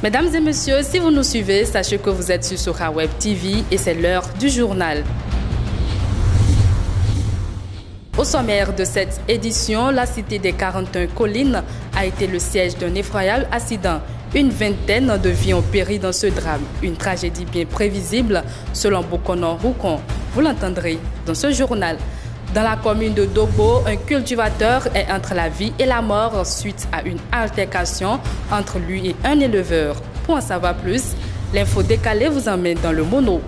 Mesdames et messieurs, si vous nous suivez, sachez que vous êtes sur Sora Web TV et c'est l'heure du journal. Au sommaire de cette édition, la cité des 41 collines a été le siège d'un effroyable accident. Une vingtaine de vies ont péri dans ce drame. Une tragédie bien prévisible selon Bokonon Roukon. Vous l'entendrez dans ce journal. Dans la commune de Dobo, un cultivateur est entre la vie et la mort suite à une altercation entre lui et un éleveur. Pour en savoir plus, l'info décalée vous emmène dans le mono.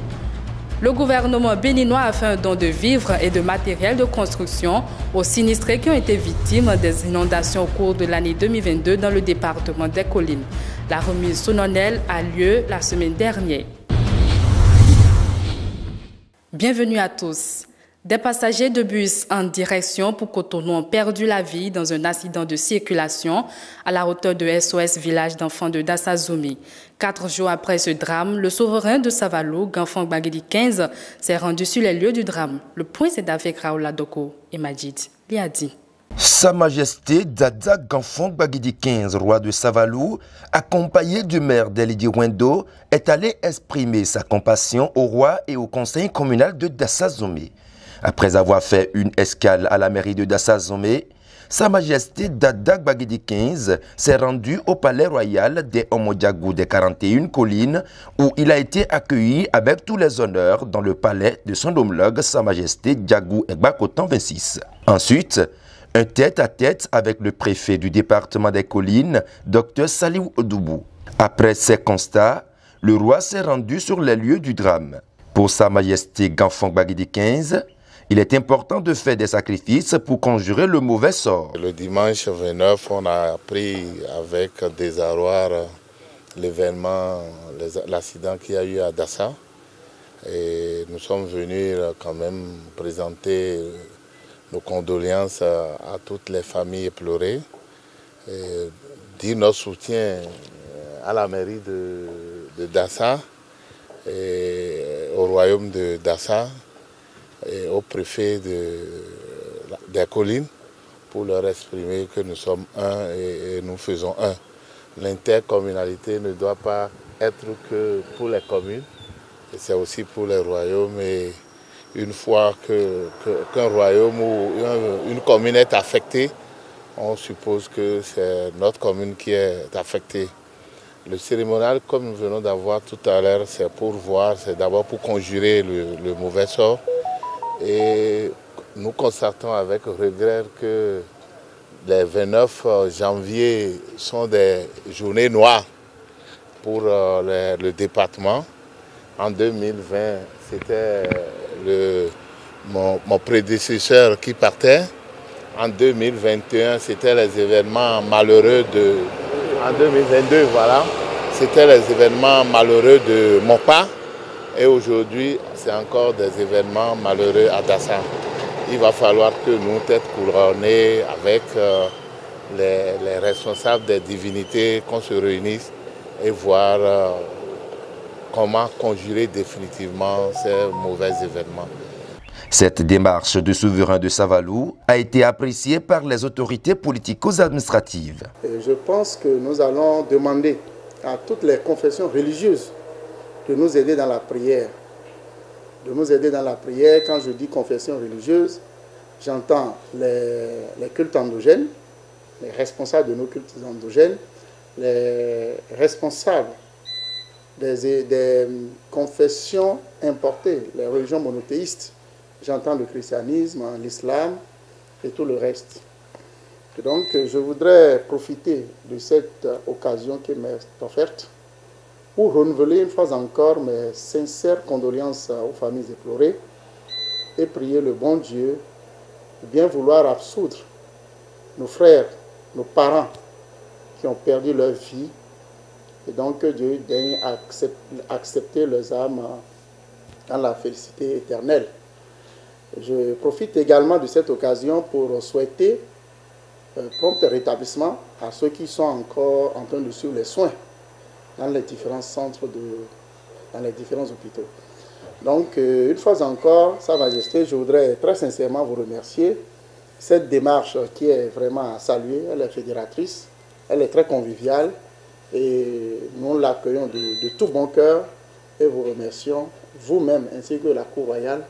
Le gouvernement béninois a fait un don de vivres et de matériel de construction aux sinistrés qui ont été victimes des inondations au cours de l'année 2022 dans le département des Collines. La remise solennelle a lieu la semaine dernière. Bienvenue à tous. Des passagers de bus en direction pour Cotonou ont perdu la vie dans un accident de circulation à la hauteur de SOS Village d'enfants de Dassazoumi. 4 jours après ce drame, le souverain de Savalou, Ganfang Bagidi 15, s'est rendu sur les lieux du drame. Le point, c'est d'avec Raoul Ladoko et Majid Liadi. Sa Majesté Dada Ganfang Bagidi 15, roi de Savalou, accompagné du maire d'Elidi Wendo, est allé exprimer sa compassion au roi et au conseil communal de Dassazoumi. Après avoir fait une escale à la mairie de Dassazoumi, Sa Majesté Dada Bagidi 15 s'est rendu au palais royal des Omodjagou des 41 collines où il a été accueilli avec tous les honneurs dans le palais de son homologue Sa Majesté Djagou Egbakotan 26. Ensuite, un tête-à-tête avec le préfet du département des collines, Dr Saliou Odoubou. Après ces constats, le roi s'est rendu sur les lieux du drame. Pour Sa Majesté Ganfang Bagidi 15, il est important de faire des sacrifices pour conjurer le mauvais sort. Le dimanche 29, on a appris avec désarroi l'événement, l'accident qu'il y a eu à Dassa. Et nous sommes venus quand même présenter nos condoléances à toutes les familles éplorées, et dire notre soutien à la mairie de Dassa et au royaume de Dassa et au préfet des collines pour leur exprimer que nous sommes un et nous faisons un. L'intercommunalité ne doit pas être que pour les communes, c'est aussi pour les royaumes. Et une fois qu'un royaume ou une commune est affectée, on suppose que c'est notre commune qui est affectée. Le cérémonial, comme nous venons d'avoir tout à l'heure, c'est pour voir, c'est d'abord pour conjurer le mauvais sort. Et nous constatons avec regret que les 29 janvier sont des journées noires pour le département. En 2020, c'était mon prédécesseur qui partait. En 2021, c'était les événements malheureux En 2022, voilà, c'était les événements malheureux de mon pas. Et aujourd'hui, c'est encore des événements malheureux à Dassa. Il va falloir que nous, têtes couronnées, avec les responsables des divinités, qu'on se réunisse et voir comment conjurer définitivement ces mauvais événements. Cette démarche du souverain de Savalou a été appréciée par les autorités politico-administratives. Je pense que nous allons demander à toutes les confessions religieuses de nous aider dans la prière. De nous aider dans la prière, quand je dis confession religieuse, j'entends les cultes endogènes, les responsables de nos cultes endogènes, les responsables des confessions importées, les religions monothéistes. J'entends le christianisme, l'islam et tout le reste. Et donc, je voudrais profiter de cette occasion qui m'est offerte pour renouveler une fois encore mes sincères condoléances aux familles éplorées et prier le bon Dieu de bien vouloir absoudre nos frères, nos parents qui ont perdu leur vie, et donc que Dieu daigne accepter leurs âmes dans la félicité éternelle. Je profite également de cette occasion pour souhaiter prompt rétablissement à ceux qui sont encore en train de suivre les soins dans les différents centres, dans les différents hôpitaux. Donc, une fois encore, Sa Majesté, je voudrais très sincèrement vous remercier. Cette démarche qui est vraiment à saluer, elle est fédératrice, elle est très conviviale Et nous l'accueillons de tout bon cœur et vous remercions vous-même ainsi que la Cour royale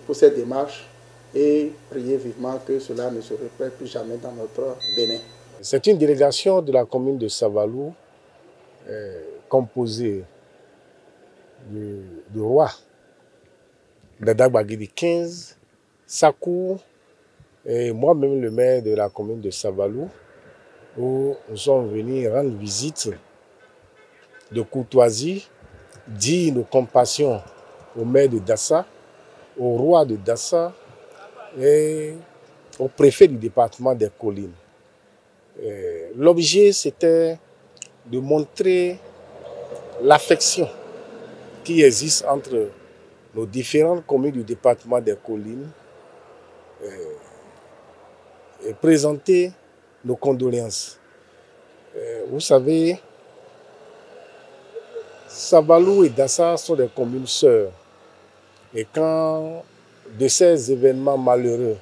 pour cette démarche et priez vivement que cela ne se répète plus jamais dans notre Bénin. C'est une délégation de la commune de Savalou composée du roi Dadak Baguidi 15, sa cour et moi-même le maire de la commune de Savalou, où nous sommes venus rendre visite de courtoisie, dire nos compassions au maire de Dassa, au roi de Dassa et au préfet du département des Collines. L'objet, c'était de montrer l'affection qui existe entre nos différentes communes du département des Collines et présenter nos condoléances. Vous savez, Savalou et Dassa sont des communes sœurs. Et quand de ces événements malheureux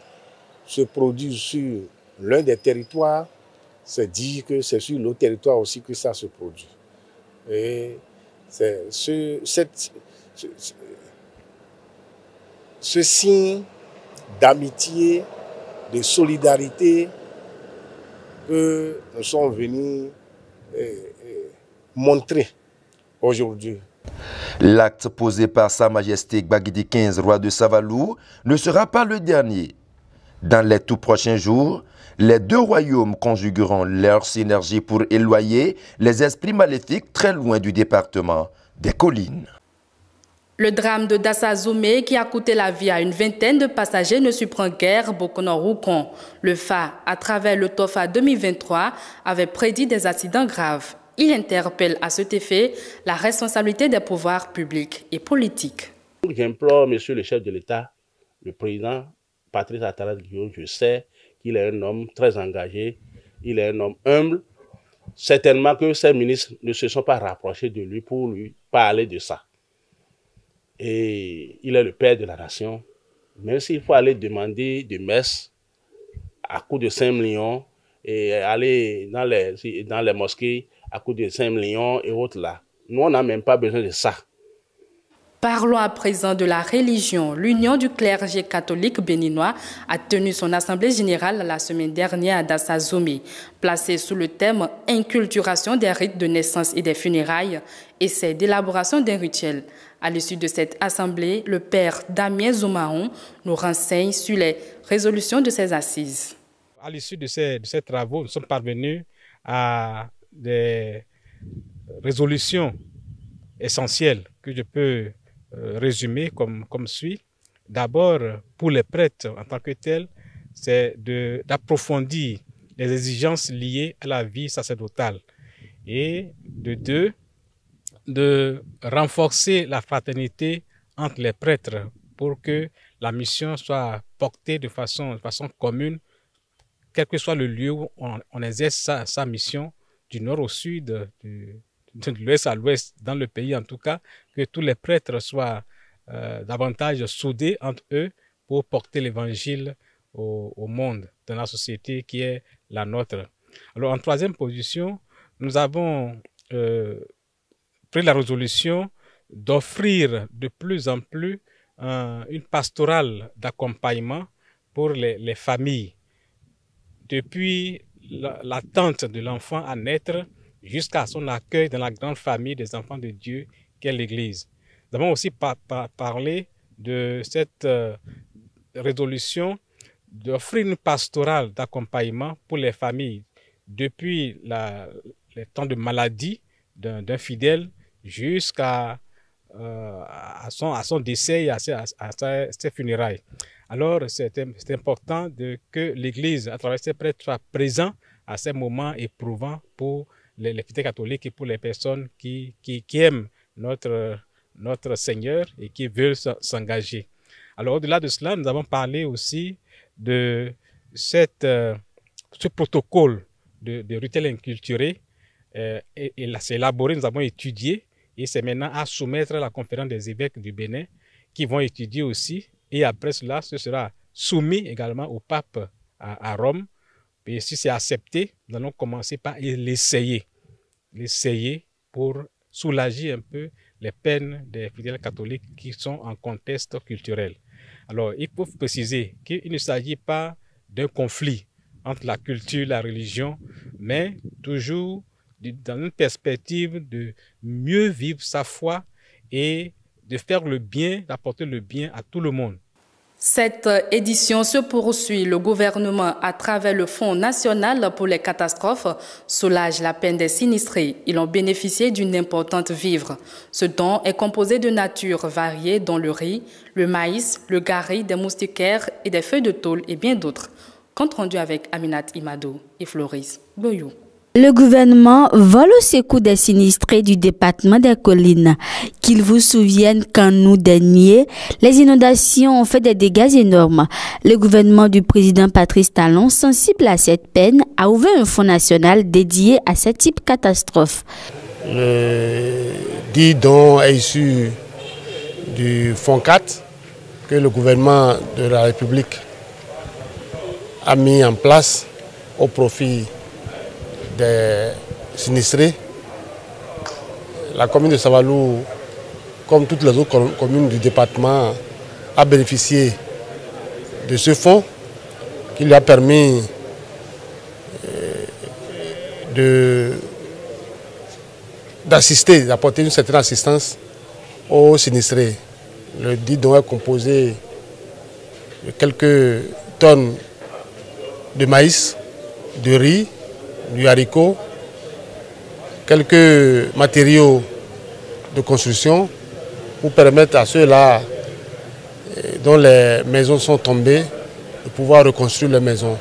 se produisent sur l'un des territoires, c'est dire que c'est sur l'autre territoire aussi que ça se produit. Et c'est ce signe d'amitié, de solidarité que nous sommes venus montrer aujourd'hui. L'acte posé par Sa Majesté Baguidi 15, roi de Savalou, ne sera pas le dernier. Dans les tout prochains jours, les deux royaumes conjugueront leur synergie pour éloigner les esprits maléfiques très loin du département des Collines. Le drame de Dassa Zoumé, qui a coûté la vie à une vingtaine de passagers, ne surprend guère Bokono Roukon. Le FA, à travers le TOFA 2023, avait prédit des accidents graves. Il interpelle à cet effet la responsabilité des pouvoirs publics et politiques. J'implore, monsieur le chef de l'État, le président Patrice Talon Guillaume, je sais qu'il est un homme très engagé, il est un homme humble. Certainement que ces ministres ne se sont pas rapprochés de lui pour lui parler de ça. Et il est le père de la nation. Même s'il faut aller demander de messe à coût de 5 millions et aller dans les mosquées à coût de 5 millions et autres là. Nous, on n'a même pas besoin de ça. Parlons à présent de la religion. L'Union du clergé catholique béninois a tenu son assemblée générale la semaine dernière à Dassa Zoumé, placée sous le thème « Inculturation des rites de naissance et des funérailles, essai d'élaboration d'un rituel ». À l'issue de cette assemblée, le père Damien Zoumaon nous renseigne sur les résolutions de ces assises. À l'issue de ces travaux, nous sommes parvenus à des résolutions essentielles que je peux résumer comme suit. D'abord, pour les prêtres en tant que tels, c'est d'approfondir les exigences liées à la vie sacerdotale. Et de deux, de renforcer la fraternité entre les prêtres pour que la mission soit portée de façon commune, quel que soit le lieu où on exerce sa mission, du nord au sud, de l'ouest à l'ouest, dans le pays en tout cas, que tous les prêtres soient davantage soudés entre eux pour porter l'évangile au monde, dans la société qui est la nôtre. Alors en troisième position, nous avons pris la résolution d'offrir de plus en plus une pastorale d'accompagnement pour les familles, depuis l'attente de l'enfant à naître jusqu'à son accueil dans la grande famille des enfants de Dieu qu'est l'Église. Nous avons aussi parlé de cette résolution d'offrir une pastorale d'accompagnement pour les familles depuis les temps de maladie d'un fidèle jusqu'à son décès et à ses funérailles. Alors, c'est important que l'Église, à travers ses prêtres, soit présente à ces moments éprouvants pour les fidèles catholiques et pour les personnes qui aiment notre Seigneur et qui veulent s'engager. Alors, au-delà de cela, nous avons parlé aussi de ce protocole de rituel inculturé. Et là, c'est élaboré, nous avons étudié, et c'est maintenant à soumettre à la conférence des évêques du Bénin qui vont étudier aussi. Et après cela, ce sera soumis également au pape à Rome. Et si c'est accepté, nous allons commencer par l'essayer. l'essayer pour soulager un peu les peines des fidèles catholiques qui sont en contexte culturel. Alors, il faut préciser qu'il ne s'agit pas d'un conflit entre la culture et la religion, mais toujours dans une perspective de mieux vivre sa foi et de faire le bien, d'apporter le bien à tout le monde. Cette édition se poursuit. Le gouvernement, à travers le Fonds national pour les catastrophes, soulage la peine des sinistrés. Ils ont bénéficié d'une importante vivre. Ce don est composé de nature variée, dont le riz, le maïs, le gari, des moustiquaires et des feuilles de tôle et bien d'autres. Compte rendu avec Aminat Imadou et Floris Boyou. Le gouvernement vole au secours des sinistrés du département des Collines. Qu'ils vous souviennent qu'en août dernier, les inondations ont fait des dégâts énormes. Le gouvernement du président Patrice Talon, sensible à cette peine, a ouvert un fonds national dédié à ce type de catastrophe. Le dit don est issu du fonds 4 que le gouvernement de la République a mis en place au profit des sinistrés. La commune de Savalou, comme toutes les autres communes du département, a bénéficié de ce fonds qui lui a permis d'apporter une certaine assistance aux sinistrés. Le dit don est composé de quelques tonnes de maïs, de riz, du haricot, quelques matériaux de construction pour permettre à ceux-là dont les maisons sont tombées de pouvoir reconstruire les maisons.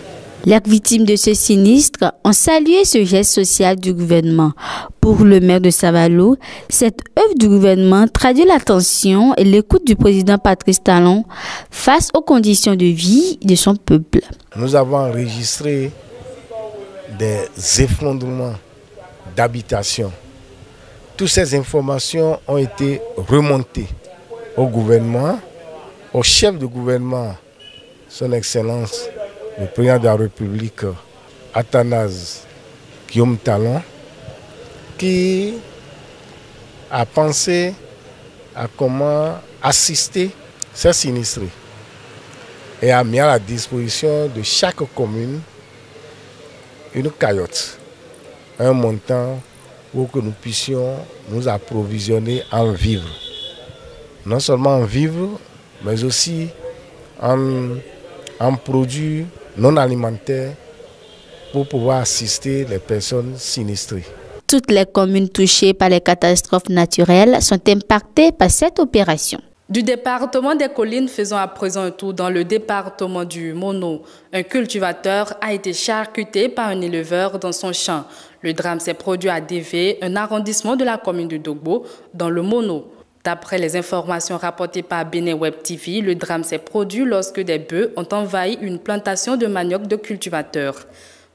Les victimes de ce sinistre ont salué ce geste social du gouvernement. Pour le maire de Savalou, cette œuvre du gouvernement traduit l'attention et l'écoute du président Patrice Talon face aux conditions de vie de son peuple. Nous avons enregistré des effondrements d'habitation. Toutes ces informations ont été remontées au gouvernement, au chef de gouvernement, son Excellence, le président de la République, Athanase Guillaume Talon, qui a pensé à comment assister ces sinistrés et a mis à la disposition de chaque commune une cagnotte, un montant pour que nous puissions nous approvisionner en vivres. Non seulement en vivres, mais aussi en produits non alimentaires pour pouvoir assister les personnes sinistrées. Toutes les communes touchées par les catastrophes naturelles sont impactées par cette opération. Du département des Collines, faisons à présent un tour dans le département du Mono. Un cultivateur a été charcuté par un éleveur dans son champ. Le drame s'est produit à Dévé, un arrondissement de la commune de Dogbo, dans le Mono. D'après les informations rapportées par Bénin Web TV, le drame s'est produit lorsque des bœufs ont envahi une plantation de manioc de cultivateurs.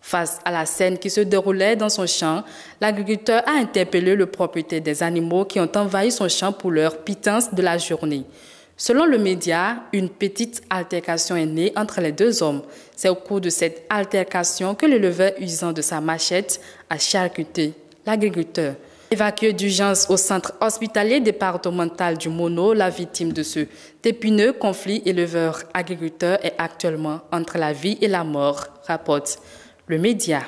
Face à la scène qui se déroulait dans son champ, l'agriculteur a interpellé le propriétaire des animaux qui ont envahi son champ pour leur pitance de la journée. Selon le média, une petite altercation est née entre les deux hommes. C'est au cours de cette altercation que l'éleveur, usant de sa machette, a charcuté l'agriculteur. Évacué d'urgence au centre hospitalier départemental du Mono, la victime de ce épineux conflit éleveur-agriculteur est actuellement entre la vie et la mort, rapporte le média.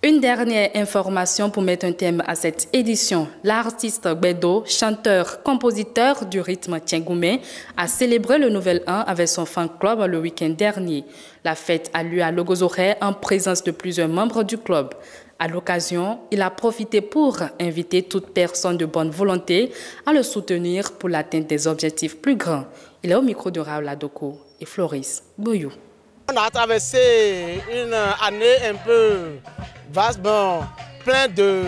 Une dernière information pour mettre un thème à cette édition. L'artiste Bedo, chanteur, compositeur du rythme Tiengoumé, a célébré le Nouvel An avec son fan club le week-end dernier. La fête a lieu à Logozoré en présence de plusieurs membres du club. À l'occasion, il a profité pour inviter toute personne de bonne volonté à le soutenir pour l'atteinte des objectifs plus grands. Il est au micro de Raoul Adoko et Floris Boyou. On a traversé une année un peu vaste, plein de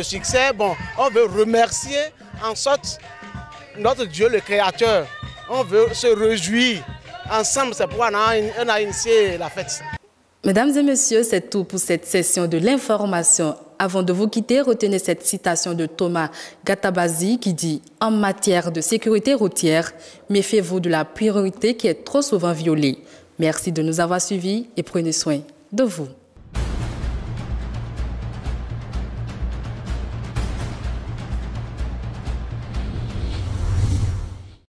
succès. On veut remercier en sorte notre Dieu, le Créateur. On veut se réjouir. Ensemble, c'est pourquoi on a initié la fête. Mesdames et messieurs, c'est tout pour cette session de l'information. Avant de vous quitter, retenez cette citation de Thomas Gatabazi qui dit « En matière de sécurité routière, méfiez-vous de la priorité qui est trop souvent violée. » Merci de nous avoir suivis et prenez soin de vous.